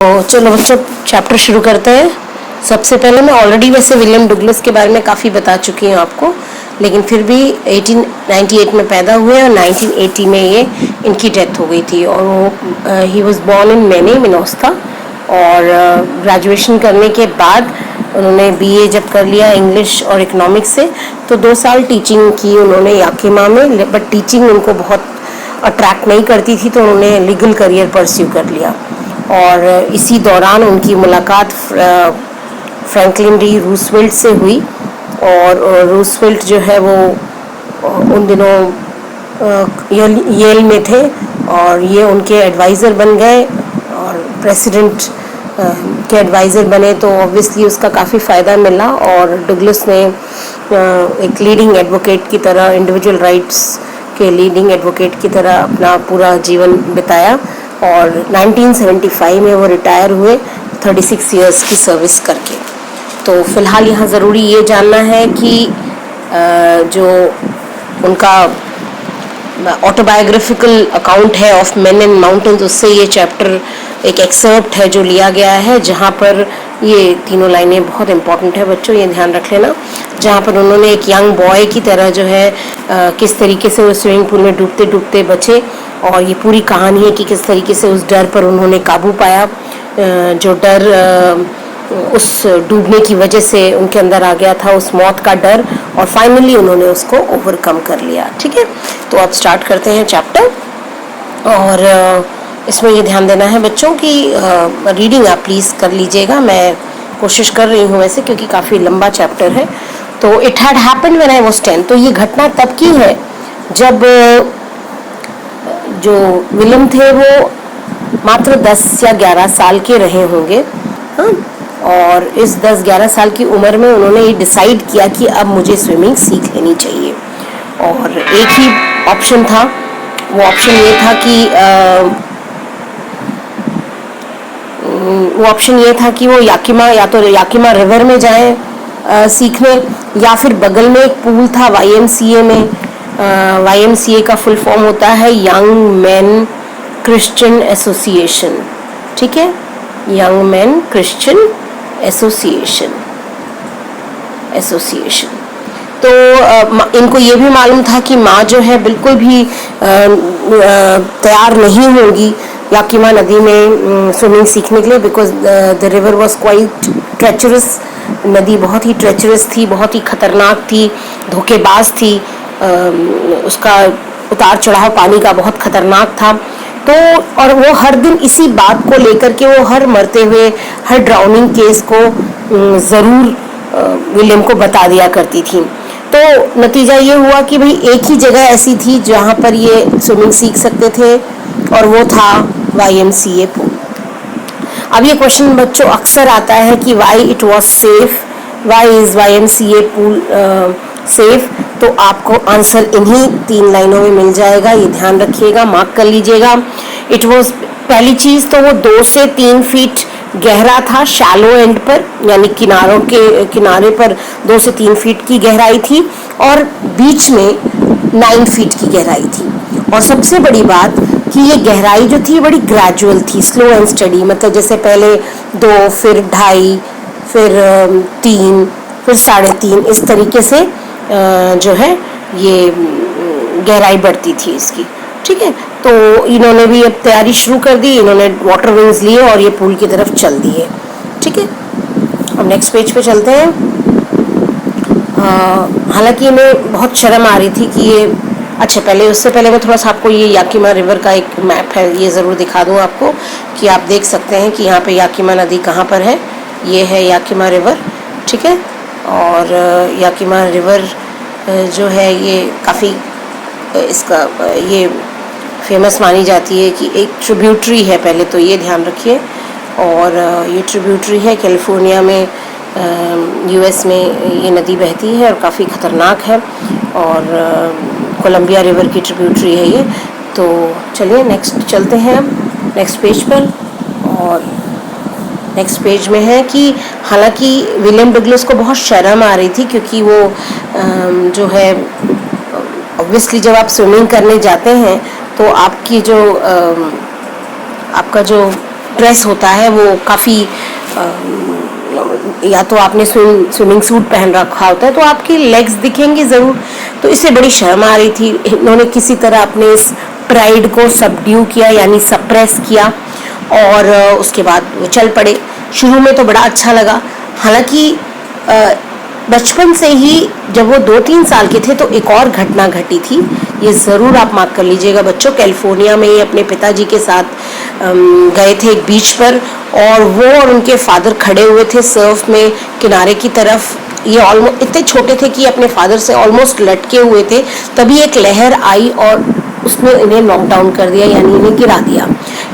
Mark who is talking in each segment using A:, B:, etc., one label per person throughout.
A: तो चलो बच्चों चैप्टर शुरू करते हैं। सबसे पहले मैं ऑलरेडी वैसे विलियम डगलस के बारे में काफ़ी बता चुकी हूँ आपको, लेकिन फिर भी 1898 में पैदा हुए और 1980 में ये इनकी डेथ हो गई थी। और वो ही वाज बोर्न इन मेने मिनोस्ता और ग्रेजुएशन करने के बाद उन्होंने बीए जब कर लिया इंग्लिश और इकोनॉमिक्स से, तो 2 साल टीचिंग की उन्होंने याकिमा में, बट टीचिंग उनको बहुत अट्रैक्ट नहीं करती थी, तो उन्होंने लीगल करियर परस्यू कर लिया। और इसी दौरान उनकी मुलाकात फ्रैंकलिन डी रूजवेल्ट से हुई। और रूजवेल्ट जो है वो उन दिनों येल में थे और ये उनके एडवाइज़र बन गए और प्रेसिडेंट के एडवाइज़र बने, तो ऑब्वियसली उसका काफ़ी फ़ायदा मिला। और डगलस ने एक लीडिंग एडवोकेट की तरह, इंडिविजुअल राइट्स के लीडिंग एडवोकेट की तरह अपना पूरा जीवन बिताया और 1975 में वो रिटायर हुए 36 इयर्स की सर्विस करके। तो फ़िलहाल यहाँ ज़रूरी ये जानना है कि जो उनका ऑटोबायोग्राफिकल अकाउंट है ऑफ मेन एंड माउंटेन्स, उससे ये चैप्टर एक एक्सर्प्ट है जो लिया गया है, जहाँ पर ये तीनों लाइनें बहुत इंपॉर्टेंट है बच्चों, ये ध्यान रख लेना। जहाँ पर उन्होंने एक यंग बॉय की तरह जो है किस तरीके से वो स्विमिंग पूल में डूबते डूबते बचे, और ये पूरी कहानी है कि किस तरीके से उस डर पर उन्होंने काबू पाया, जो डर उस डूबने की वजह से उनके अंदर आ गया था, उस मौत का डर, और फाइनली उन्होंने उसको ओवरकम कर लिया। ठीक है, तो अब स्टार्ट करते हैं चैप्टर। और इसमें ये ध्यान देना है बच्चों कि रीडिंग आप प्लीज़ कर लीजिएगा। मैं कोशिश कर रही हूँ वैसे, क्योंकि काफ़ी लंबा चैप्टर है। तो it had happened when I was 10, तो ये घटना तब की है जब जो विलियम थे वो मात्र 10 या 11 साल के रहे होंगे। हाँ, और इस 10-11 साल की उम्र में उन्होंने ये डिसाइड किया कि अब मुझे स्विमिंग सीख लेनी चाहिए। और एक ही ऑप्शन था, वो ऑप्शन ये था कि वो याकिमा, या तो याकिमा रिवर में जाएं सीखने, या फिर बगल में एक पूल था YMCA में। YMCA का फुल फॉर्म होता है यंग मैन क्रिश्चियन एसोसिएशन। ठीक है, यंग मैन क्रिश्चियन एसोसिएशन। तो इनको ये भी मालूम था कि माँ जो है बिल्कुल भी तैयार नहीं होगी याकिमा नदी में स्विमिंग सीखने के लिए, because the river was quite treacherous. नदी बहुत ही ट्रेचरस थी, बहुत ही खतरनाक थी, धोखेबाज थी। उसका उतार चढ़ाव पानी का बहुत खतरनाक था। तो और वो हर दिन इसी बात को लेकर के वो हर मरते हुए, हर ड्राउनिंग केस को ज़रूर विलियम को बता दिया करती थी। तो नतीजा ये हुआ कि भाई एक ही जगह ऐसी थी जहाँ पर ये स्विमिंग सीख सकते थे, और वो था YMCA पूल। अब ये क्वेश्चन बच्चों अक्सर आता है कि why it was safe, why is YMCA pool safe. तो आपको आंसर इन्हीं 3 लाइनों में मिल जाएगा, ये ध्यान रखिएगा, मार्क कर लीजिएगा। इट वॉज, पहली चीज़ तो वो 2 से 3 फीट गहरा था शैलो एंड पर, यानी किनारे पर 2 से 3 फीट की गहराई थी, और बीच में 9 फीट की गहराई थी। और सबसे बड़ी बात कि ये गहराई जो थी बड़ी ग्रेजुअल थी, स्लो एंड स्टडी, मतलब जैसे पहले 2, फिर 2.5, फिर 3, फिर 3.5, इस तरीके से जो है ये गहराई बढ़ती थी इसकी। ठीक है, तो इन्होंने भी अब तैयारी शुरू कर दी, इन्होंने वाटर विंग्स लिए और ये पूल की तरफ चल दिए। ठीक है, अब नेक्स्ट पेज पे चलते हैं। हालांकि इन्हें बहुत शर्म आ रही थी कि ये, अच्छा उससे पहले मैं थोड़ा सा आपको ये याकिमा रिवर का एक मैप है, ये ज़रूर दिखा दूँ आपको, कि आप देख सकते हैं कि यहाँ पे याकिमा नदी कहाँ पर है। ये है याकिमा रिवर। ठीक है, और याकिमा रिवर जो है ये काफ़ी इसका ये फेमस मानी जाती है कि एक ट्रिब्यूटरी है, पहले तो ये ध्यान रखिए। और ये ट्रिब्यूटरी है कैलिफोर्निया में, US में ये नदी बहती है और काफ़ी ख़तरनाक है, और कोलंबिया रिवर की ट्रिब्यूटरी है ये। तो चलिए नेक्स्ट चलते हैं नेक्स्ट पेज पर। और नेक्स्ट पेज में है कि हालांकि विलियम डगलस को बहुत शर्म आ रही थी, क्योंकि वो जो है ऑब्वियसली जब आप स्विमिंग करने जाते हैं तो आपकी जो आपका जो ड्रेस होता है वो काफ़ी या तो आपने स्विमिंग सूट पहन रखा होता है तो आपकी लेग्स दिखेंगी ज़रूर। तो इससे बड़ी शर्म आ रही थी। इन्होंने किसी तरह अपने इस प्राइड को सबड्यू किया, यानी सप्रेस किया, और उसके बाद वो चल पड़े। शुरू में तो बड़ा अच्छा लगा, हालांकि बचपन से ही जब वो 2-3 साल के थे तो एक और घटना घटी थी। ये ज़रूर आप मार्क कर लीजिएगा बच्चों। कैलिफोर्निया में ये अपने पिताजी के साथ गए थे एक बीच पर, और वो और उनके फादर खड़े हुए थे सर्फ में किनारे की तरफ। ये ऑलमोस्ट इतने छोटे थे कि अपने फादर से ऑलमोस्ट लटके हुए थे। तभी एक लहर आई और उसने इन्हें नॉक डाउन कर दिया, यानी इन्हें गिरा दिया।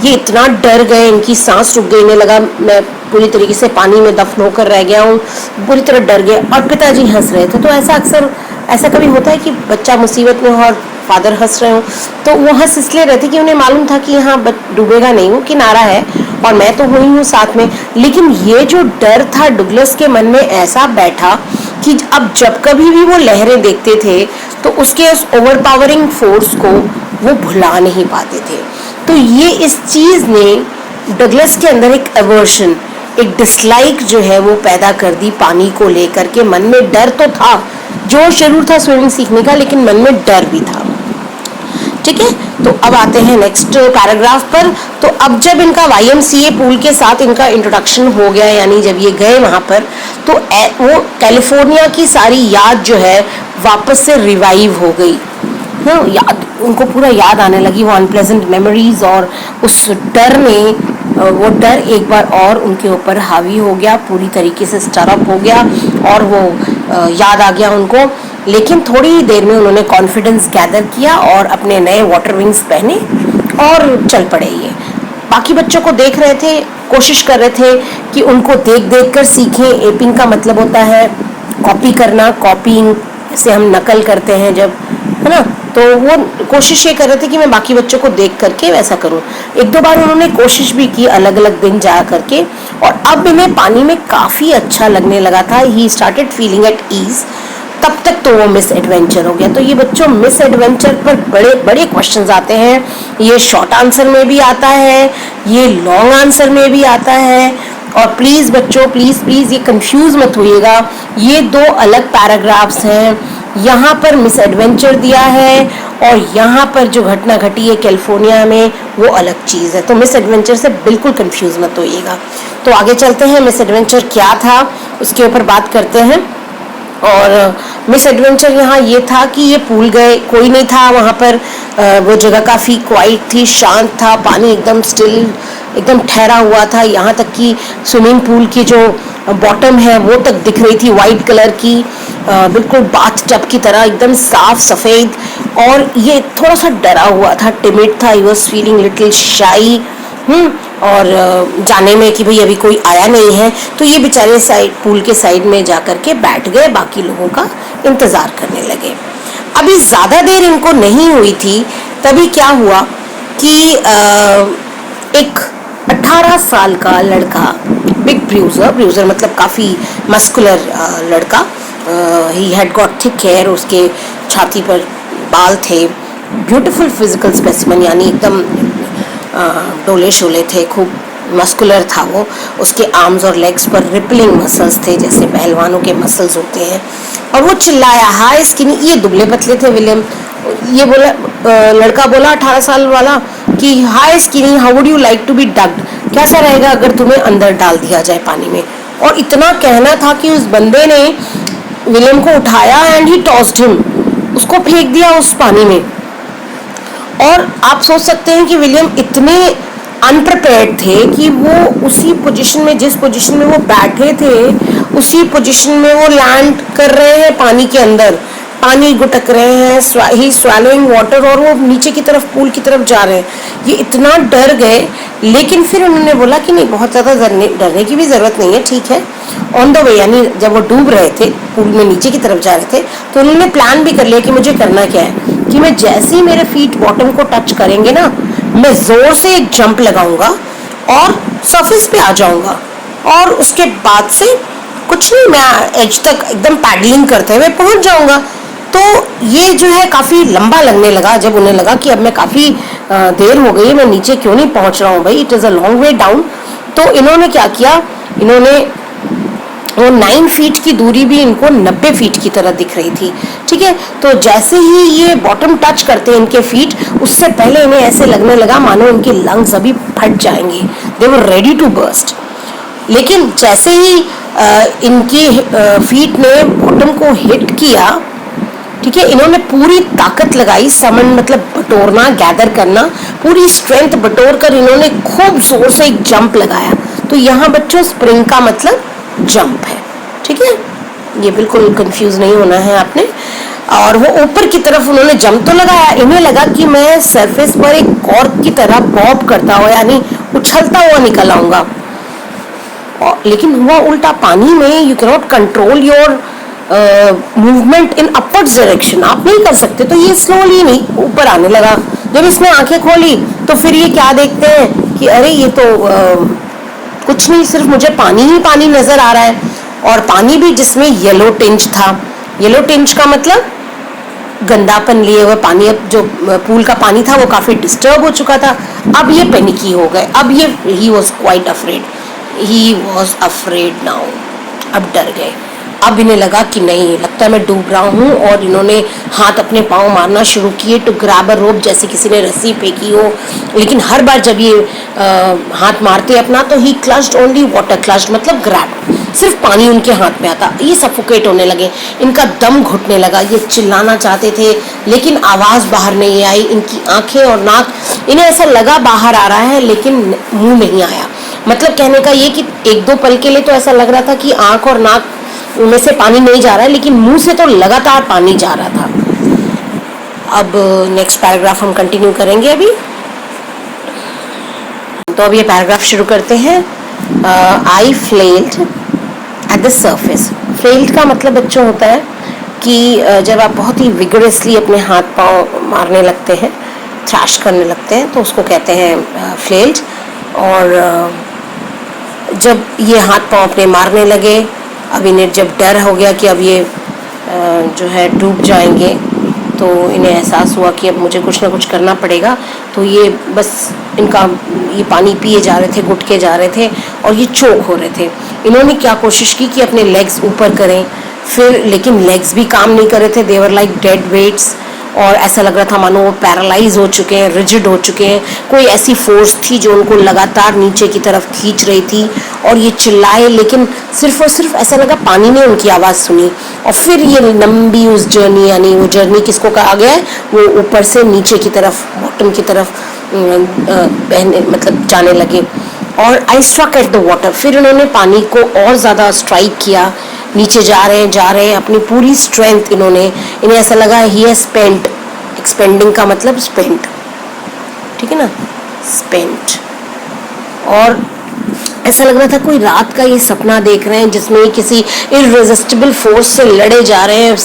A: ये इतना डर गए, इनकी सांस रुक गई, इन्हें लगा मैं पूरी तरीके से पानी में दफन होकर रह गया हूँ, बुरी तरह डर गए। और पिताजी हंस रहे थे। तो ऐसा कभी होता है कि बच्चा मुसीबत में हो और फादर हंस रहे हो, तो वो हंस इसलिए रहे थे कि उन्हें मालूम था कि यहाँ डूबेगा नहीं, वो किनारा है और मैं तो हुई हूँ साथ में। लेकिन ये जो डर था डुगलस के मन में ऐसा बैठा कि अब जब कभी भी वो लहरें देखते थे तो उसके उस ओवरपावरिंग फोर्स को वो भुला नहीं पाते थे। तो ये इस चीज़ ने डगलस के अंदर एक एवर्शन, एक डिसलाइक जो है वो पैदा कर दी पानी को लेकर के। मन में डर तो था, जोश जरूर था स्विमिंग सीखने का, लेकिन मन में डर भी था। ठीक है, तो अब आते हैं नेक्स्ट पैराग्राफ पर। तो अब जब इनका YMCA पूल के साथ इनका इंट्रोडक्शन हो गया, यानी जब ये गए वहाँ पर, तो वो कैलिफोर्निया की सारी याद जो है वापस से रिवाइव हो गई। याद उनको पूरा याद आने लगी, वो अनप्लेजेंट मेमोरीज, और उस डर ने वो डर एक बार और उनके ऊपर हावी हो गया, पूरी तरीके से स्टरअप हो गया और वो याद आ गया उनको। लेकिन थोड़ी ही देर में उन्होंने कॉन्फिडेंस गैदर किया और अपने नए वाटर विंग्स पहने और चल पड़े। ये बाकी बच्चों को देख रहे थे, कोशिश कर रहे थे कि उनको देख देख कर सीखें। एपिंग का मतलब होता है कॉपी करना, कॉपिंग से हम नकल करते हैं जब, है ना। तो वो कोशिश ये कर रहे थे कि मैं बाकी बच्चों को देख करके वैसा करूं। 1-2 बार उन्होंने कोशिश भी की अलग अलग दिन जा करके, और अब इन्हें पानी में काफ़ी अच्छा लगने लगा था। He started feeling at ease. तब तक तो वो मिस एडवेंचर हो गया। तो ये बच्चों मिस एडवेंचर पर बड़े बड़े क्वेश्चंस आते हैं। ये शॉर्ट आंसर में भी आता है, ये लॉन्ग आंसर में भी आता है। और प्लीज़ बच्चों, प्लीज़ प्लीज़ ये कंफ्यूज मत होइएगा, ये 2 अलग पैराग्राफ्स हैं। यहाँ पर मिस एडवेंचर दिया है और यहाँ पर जो घटना घटी है कैलिफोर्निया में वो अलग चीज़ है। तो मिस एडवेंचर से बिल्कुल कंफ्यूज मत होइएगा। तो आगे चलते हैं, मिस एडवेंचर क्या था उसके ऊपर बात करते हैं। और मिस एडवेंचर यहाँ ये था कि ये पूल गए, कोई नहीं था वहाँ पर। वो जगह काफ़ी क्वाइट थी, शांत था, पानी एकदम स्टिल, एकदम ठहरा हुआ था। यहाँ तक कि स्विमिंग पूल की जो बॉटम है वो तक दिख रही थी, वाइट कलर की, बिल्कुल बाथ टब की तरह एकदम साफ सफ़ेद। और ये थोड़ा सा डरा हुआ था, टिमिड था, ही वॉज फीलिंग लिटिल शाई। और जाने में कि भाई अभी कोई आया नहीं है, तो ये बेचारे साइड पूल के साइड में जा कर के बैठ गए, बाकी लोगों का इंतज़ार करने लगे। अभी ज़्यादा देर इनको नहीं हुई थी, तभी क्या हुआ कि एक 18 साल का लड़का, बिग ब्रूजर मतलब काफ़ी मस्कुलर लड़का, he had got thick hair, उसके छाती पर बाल थे, ब्यूटीफुल फिजिकल स्पेसिमेन, यानी एकदम डोले शोले थे, खूब मस्कुलर था वो। उसके आर्म्स और लेग्स पर रिपलिंग मसल्स थे, जैसे पहलवानों के मसल्स होते हैं। और वो चिल्लाया, हाय स्किनी। ये दुबले पतले थे विलियम। ये बोला, लड़का बोला 18 साल वाला कि hi skinny, how would you like to be dugged, कैसा रहेगा अगर तुम्हें अंदर डाल दिया जाए पानी में। और इतना कहना था कि उस बंदे ने विलियम को उठाया एंड ही टॉस्ड हिम, उसको फेंक दिया उस पानी में। और आप सोच सकते हैं कि विलियम इतने अनप्रिपेयर्ड थे कि वो उसी पोजीशन में, जिस पोजीशन में वो बैठे थे, उसी पोजीशन में वो लैंड कर रहे हैं पानी के अंदर, पानी गुटक रहे हैं, ही स्वैलोइंग वाटर, और वो नीचे की तरफ पूल की तरफ जा रहे हैं। ये इतना डर गए, लेकिन फिर उन्होंने बोला कि नहीं, बहुत ज़्यादा डरने की भी ज़रूरत नहीं है, ठीक है। ऑन द वे, यानी जब वो डूब रहे थे, पूल में नीचे की तरफ जा रहे थे, तो उन्होंने प्लान भी कर लिया कि मुझे करना क्या है, कि मैं जैसे ही मेरे फीट बॉटम को टच करेंगे ना, मैं ज़ोर से एक जंप लगाऊंगा और सरफेस पे आ जाऊंगा, और उसके बाद से कुछ नहीं, मैं एज तक एकदम पैडलिंग करते हुए पहुंच जाऊंगा। तो ये जो है काफ़ी लंबा लगने लगा। जब उन्हें लगा कि अब मैं काफ़ी देर हो गई है, मैं नीचे क्यों नहीं पहुंच रहा हूँ भाई, it is a long way down. तो इन्होंने क्या किया, इन्होंने वो 9 फीट की दूरी भी इनको 90 फीट की तरह दिख रही थी। ठीक है, तो जैसे ही ये बॉटम टच करते हैं इनके फीट, उससे पहले इन्हें ऐसे लगने लगा मानो इनके लंग्स अभी फट जाएंगे, दे वर रेडी टू बर्स्ट। लेकिन जैसे ही इनकी फीट ने बॉटम को हिट किया, ठीक है, इन्होंने पूरी ताकत लगाई, समन मतलब बटोरना, गैदर करना, पूरी स्ट्रेंथ बटोर कर इन्होंने खूब जोर से एक जंप लगाया। तो यहाँ बच्चों स्प्रिंग का मतलब जंप है। ठीक है, ये बिल्कुल कंफ्यूज नहीं होना है आपने। और वो ऊपर की तरफ उन्होंने जंप तो लगाया, इन्हें लगा कि मैं सरफेस पर एक कॉर्क की तरह बॉब करता हुआ यानी उछलता हुआ निकल आऊंगा, लेकिन हुआ उल्टा। पानी में you can not control your movement in upwards direction, आप नहीं कर सकते। तो ये स्लोली नहीं ऊपर आने लगा। जब इसने आंखें खोली तो फिर ये क्या देखते हैं कि अरे ये तो कुछ नहीं, सिर्फ मुझे पानी ही पानी नजर आ रहा है, और पानी भी जिसमें येलो टिंच था। येलो टिंच का मतलब गंदापन लिए हुए पानी। अब जो पूल का पानी था वो काफी डिस्टर्ब हो चुका था। अब ये पैनिकी हो गए, अब ये he was quite afraid, he was afraid now, अब डर गए। अब इन्हें लगा कि नहीं, लगता है मैं डूब रहा हूँ, और इन्होंने हाथ अपने पाँव मारना शुरू किए टू ग्रैब अ रोप, जैसे किसी ने रस्सी फेंकी हो। लेकिन हर बार जब ये हाथ मारते अपना, तो ही क्लच्ड ओनली वाटर, क्लच्ड मतलब ग्रैब, सिर्फ पानी उनके हाथ में आता। ये सफोकेट होने लगे, इनका दम घुटने लगा, ये चिल्लाना चाहते थे लेकिन आवाज़ बाहर नहीं आई। इनकी आंखें और नाक, इन्हें ऐसा लगा बाहर आ रहा है लेकिन मुंह नहीं आया। मतलब कहने का ये कि एक दो पल के लिए तो ऐसा लग रहा था कि आंख और नाक में से पानी नहीं जा रहा है, लेकिन मुंह से तो लगातार पानी जा रहा था। अब नेक्स्ट पैराग्राफ हम कंटिन्यू करेंगे अभी। तो अब ये पैराग्राफ शुरू करते हैं। आई फ्लेल्ड एट द सर्फेस। फ्लेल्ड का मतलब बच्चों होता है कि जब आप बहुत ही विगरसली अपने हाथ पांव मारने लगते हैं, थ्रैश करने लगते हैं, तो उसको कहते हैं फ्लेल्ड। और जब ये हाथ पांव अपने मारने लगे, अब इन्हें जब डर हो गया कि अब ये जो है डूब जाएंगे, तो इन्हें एहसास हुआ कि अब मुझे कुछ ना कुछ करना पड़ेगा। तो ये बस इनका ये पानी पिए जा रहे थे, गुटके जा रहे थे, और ये चोक हो रहे थे। इन्होंने क्या कोशिश की कि अपने लेग्स ऊपर करें, फिर लेकिन लेग्स भी काम नहीं कर रहे थे, देवर लाइक डेड वेट्स, और ऐसा लग रहा था मानो वो पैरालाइज हो चुके हैं, रिजिड हो चुके हैं। कोई ऐसी फोर्स थी जो उनको लगातार नीचे की तरफ खींच रही थी, और ये चिल्लाए लेकिन सिर्फ और सिर्फ ऐसा लगा पानी ने उनकी आवाज़ सुनी। और फिर ये लंबी उस जर्नी, यानी वो जर्नी किसको कहा गया है, वो ऊपर से नीचे की तरफ, बॉटम की तरफ बहने मतलब जाने लगे। और I struck at the water, फिर उन्होंने पानी को और ज़्यादा स्ट्राइक किया, नीचे जा रहे हैं अपनी पूरी स्ट्रेंथ इन्हें ऐसा लगा ही है स्पेंट, एक्सपेंडिंग का मतलब स्पेंट, ठीक है ना, स्पेंट। और ऐसा लग रहा था कोई रात का ये सपना देख रहे हैं जिसमें किसी इररेजिस्टिबल फोर्स से लड़े जा रहे हैं,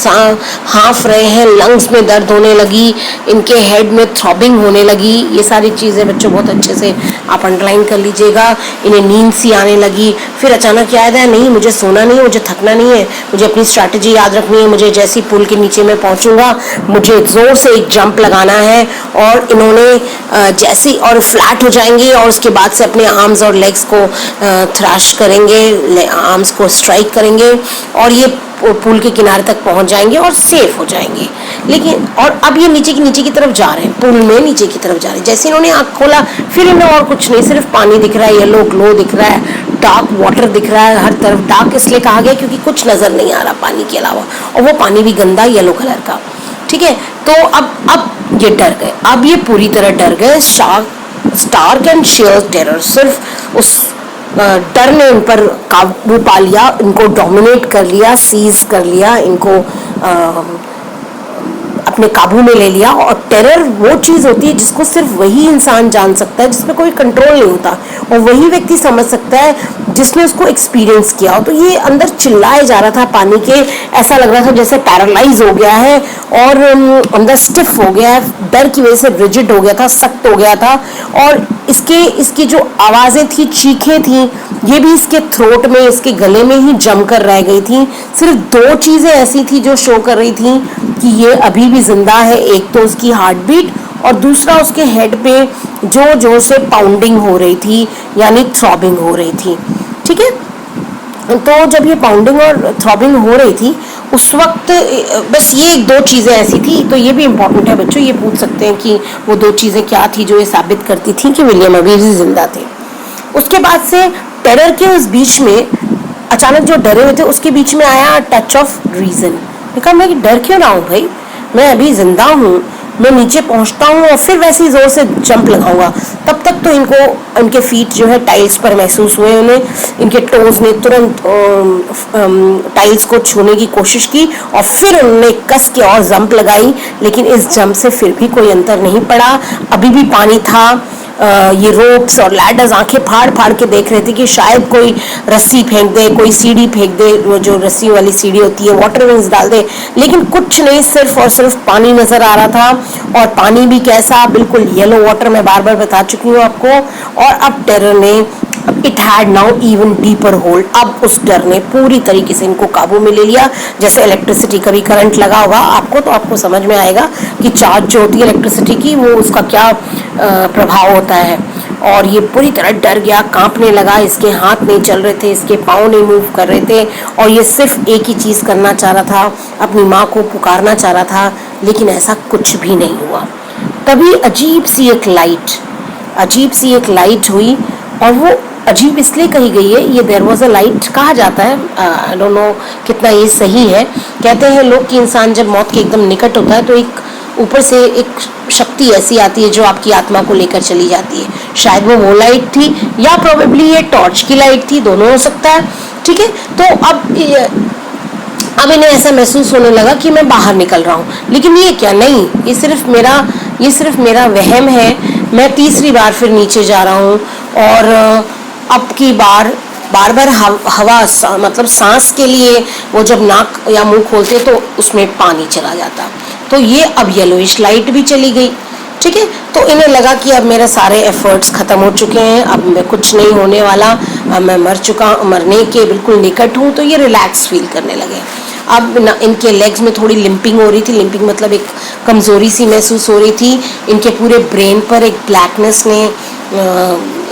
A: हाँफ रहे हैं, लंग्स में दर्द होने लगी, इनके हेड में थ्रॉबिंग होने लगी। ये सारी चीज़ें बच्चों बहुत अच्छे से आप अंडरलाइन कर लीजिएगा। इन्हें नींद सी आने लगी। फिर अचानक याद आया, नहीं मुझे सोना नहीं है, मुझे थकना नहीं है, मुझे अपनी स्ट्रैटेजी याद रखनी है। मुझे जैसी पुल के नीचे में पहुंचूंगा, मुझे जोर से एक जंप लगाना है। और इन्होंने जैसी और फ्लैट हो जाएंगे, और उसके बाद से अपने आर्म्स और लेग्स को थ्रैश करेंगे, आर्म्स को स्ट्राइक करेंगे, और ये पुल के किनारे तक पहुंच जाएंगे और सेफ हो जाएंगे। लेकिन और अब ये नीचे की तरफ जा रहे हैं, पुल में नीचे की तरफ जा रहे हैं। जैसे इन्होंने आँख खोला, फिर इन्हें और कुछ नहीं, सिर्फ पानी दिख रहा है, येलो ग्लो दिख रहा है, डार्क वाटर दिख रहा है हर तरफ। डार्क इसलिए कहा गया क्योंकि कुछ नजर नहीं आ रहा पानी के अलावा, और वो पानी भी गंदा येलो कलर का। ठीक है, तो अब ये डर गए, अब ये पूरी तरह डर गए। स्टार्क एंड शेयर टेरर, सिर्फ उस डर ने इन पर काबू पा लिया, इनको डोमिनेट कर लिया, सीज कर लिया, इनको अपने काबू में ले लिया। और टेरर वो चीज़ होती है जिसको सिर्फ वही इंसान जान सकता है, जिसमें कोई कंट्रोल नहीं होता, और वही व्यक्ति समझ सकता है जिसने उसको एक्सपीरियंस किया हो। तो ये अंदर चिल्लाए जा रहा था पानी के, ऐसा लग रहा था जैसे पैरालाइज हो गया है और अंदर स्टिफ हो गया है, डर की वजह से रिजिड हो गया था, सख्त हो गया था। और इसकी जो आवाज़ें थी, चीखें थी, ये भी इसके थ्रोट में, इसके गले में ही जमकर रह गई थी। सिर्फ दो चीज़ें ऐसी थी जो शो कर रही थी कि ये अभी भी जिंदा है, एक तो उसकी हार्ट बीट और दूसरा उसके हेड पे जोर जोर से पाउंडिंग हो रही थी, यानी थ्रॉबिंग हो रही थी। ठीक है, तो जब ये पाउंडिंग और थ्रॉबिंग हो रही थी उस वक्त बस ये दो चीज़ें ऐसी थी। तो ये भी इम्पोर्टेंट है बच्चों, ये पूछ सकते हैं कि वो दो चीज़ें क्या थी जो ये साबित करती थी कि विलियम अभी भी जिंदा थे। उसके बाद से टेरर के उस बीच में अचानक जो डरे हुए थे उसके बीच में आया टच ऑफ रीजन। कहा मैं डर क्यों रहा हूँ भाई, मैं अभी जिंदा हूँ, मैं नीचे पहुंचता हूँ और फिर वैसे ही जोर से जंप लगाऊंगा। तब तक तो इनके फीट जो है टाइल्स पर महसूस हुए, उन्हें इनके टोज ने तुरंत टाइल्स को छूने की कोशिश की और फिर उन्होंने कस के और जंप लगाई, लेकिन इस जंप से फिर भी कोई अंतर नहीं पड़ा। अभी भी पानी था। ये रोप्स और लैडर्स आंखें फाड़ फाड़ के देख रहे थे कि शायद कोई रस्सी फेंक दे, कोई सीढ़ी फेंक दे, वो जो रस्सी वाली सीढ़ी होती है, वाटर विंग्स डाल दे, लेकिन कुछ नहीं, सिर्फ और सिर्फ पानी नजर आ रहा था। और पानी भी कैसा, बिल्कुल येलो वाटर, मैं बार बार बता चुकी हूँ आपको। और अब टेरर ने, it had now even deeper hold, अब उस डर ने पूरी तरीके से इनको काबू में ले लिया। जैसे इलेक्ट्रिसिटी, कभी करंट लगा होगा आपको तो आपको समझ में आएगा कि चार्ज जो होती है इलेक्ट्रिसिटी की, वो उसका क्या प्रभाव होता है। और ये पूरी तरह डर गया, कांपने लगा, इसके हाथ नहीं चल रहे थे, इसके पाँव नहीं मूव कर रहे थे, और ये सिर्फ एक ही चीज़ करना चाह रहा था, अपनी माँ को पुकारना चाह रहा था, लेकिन ऐसा कुछ भी नहीं हुआ। तभी अजीब सी एक लाइट हुई, और वो अजीब इसलिए कही गई है, ये देयर वाज अ लाइट कहा जाता है, आई डोंट नो कितना ये सही है। कहते हैं लोग कि इंसान जब मौत के एकदम निकट होता है तो एक ऊपर से एक शक्ति ऐसी आती है जो आपकी आत्मा को लेकर चली जाती है। शायद वो लाइट थी या प्रोबेबली ये टॉर्च की लाइट थी, दोनों हो सकता है। ठीक है, तो अब इन्हें ऐसा महसूस होने लगा कि मैं बाहर निकल रहा हूँ, लेकिन ये क्या, नहीं, ये सिर्फ मेरा वहम है। मैं तीसरी बार फिर नीचे जा रहा हूँ, और अब की बार हवा मतलब सांस के लिए वो जब नाक या मुंह खोलते तो उसमें पानी चला जाता। तो ये अब येलोइश लाइट भी चली गई। ठीक है, तो इन्हें लगा कि अब मेरे सारे एफर्ट्स खत्म हो चुके हैं, अब मैं कुछ नहीं होने वाला, अब मैं मरने के बिल्कुल निकट हूँ। तो ये रिलैक्स फील करने लगे। अब इनके लेग्स में थोड़ी लिंपिंग हो रही थी, लिंपिंग मतलब एक कमजोरी सी महसूस हो रही थी। इनके पूरे ब्रेन पर एक ब्लैकनेस ने,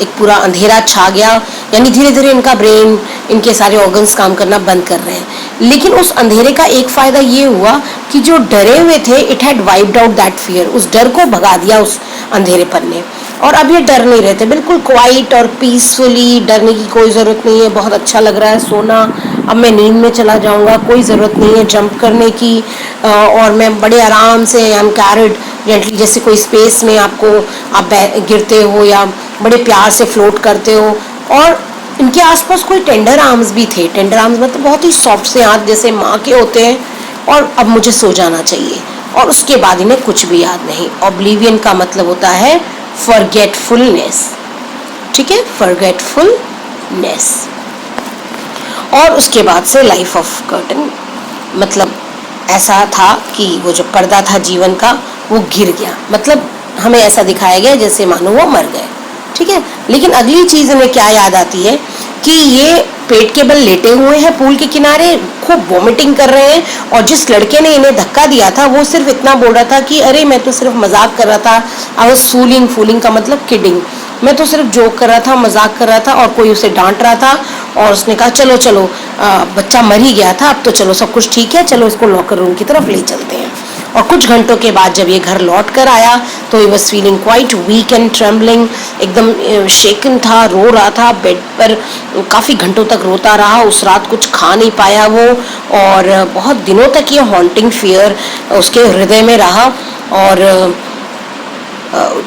A: एक पूरा अंधेरा छा गया, यानी धीरे धीरे इनका ब्रेन, इनके सारे ऑर्गन्स काम करना बंद कर रहे हैं। लेकिन उस अंधेरे का एक फायदा ये हुआ कि जो डरे हुए थे, it had wiped out that fear, उस डर को भगा दिया उस अंधेरेपन ने। और अब ये डर नहीं रहते, बिल्कुल क्वाइट और पीसफुली, डरने की कोई ज़रूरत नहीं है, बहुत अच्छा लग रहा है सोना, अब मैं नींद में चला जाऊंगा, कोई ज़रूरत नहीं है जंप करने की, और मैं बड़े आराम से, आई एम कैरिड जेंटली, जैसे कोई स्पेस में आप गिरते हो या बड़े प्यार से फ्लोट करते हो। और इनके आसपास कोई टेंडर आर्म्स भी थे, टेंडर आर्म्स मतलब बहुत ही सॉफ्ट से हाथ, जैसे माँ के होते हैं। और अब मुझे सो जाना चाहिए, और उसके बाद इन्हें कुछ भी याद नहीं। ऑब्लिवियन का मतलब होता है फॉरगेटफुलनेस। ठीक है, फॉरगेटफुलनेस। और उसके बाद से लाइफ ऑफ कर्टन, मतलब ऐसा था कि वो जो पर्दा था जीवन का वो गिर गया, मतलब हमें ऐसा दिखाया गया जैसे मानो वो मर गए। ठीक है, लेकिन अगली चीज इन्हें क्या याद आती है कि ये पेट के बल लेटे हुए हैं पूल के किनारे, खूब वॉमिटिंग कर रहे हैं, और जिस लड़के ने इन्हें धक्का दिया था वो सिर्फ इतना बोल रहा था कि अरे मैं तो सिर्फ मजाक कर रहा था, आई वाज फूलिंग का मतलब किडिंग, मैं तो सिर्फ जोक कर रहा था, मजाक कर रहा था। और कोई उसे डांट रहा था, और उसने कहा चलो चलो, बच्चा मर ही गया था, अब तो चलो सब कुछ ठीक है, चलो इसको लॉकर रूम की तरफ ले चलते हैं। और कुछ घंटों के बाद जब ये घर लौट कर आया तो he was feeling quite weak and trembling, एकदम शेकन था, रो रहा था, बेड पर काफ़ी घंटों तक रोता रहा। उस रात कुछ खा नहीं पाया वो, और बहुत दिनों तक ये हॉन्टिंग फियर उसके हृदय में रहा। और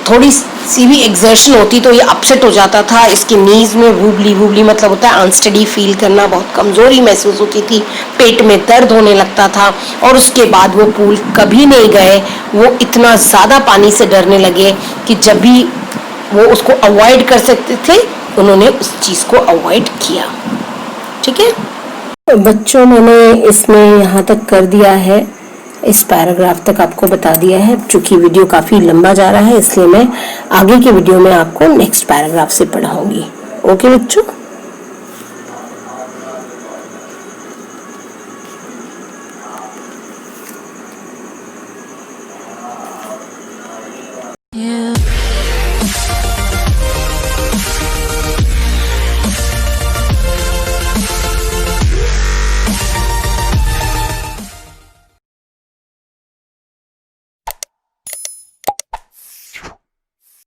A: थोड़ी सी भी एक्सर्शन होती तो ये अपसेट हो जाता था। इसकी नीज में वूबली मतलब होता है अनस्टडी फील करना, बहुत कमजोरी महसूस होती थी, पेट में दर्द होने लगता था। और उसके बाद वो पूल कभी नहीं गए, वो इतना ज़्यादा पानी से डरने लगे कि जब भी वो उसको अवॉइड कर सकते थे उन्होंने उस चीज़ को अवॉइड किया। ठीक है बच्चों, मैंने इसमें यहाँ तक कर दिया है, इस पैराग्राफ तक आपको बता दिया है। चूंकि वीडियो काफ़ी लंबा जा रहा है इसलिए मैं आगे के वीडियो में आपको नेक्स्ट पैराग्राफ से पढ़ाऊंगी। ओके बच्चों।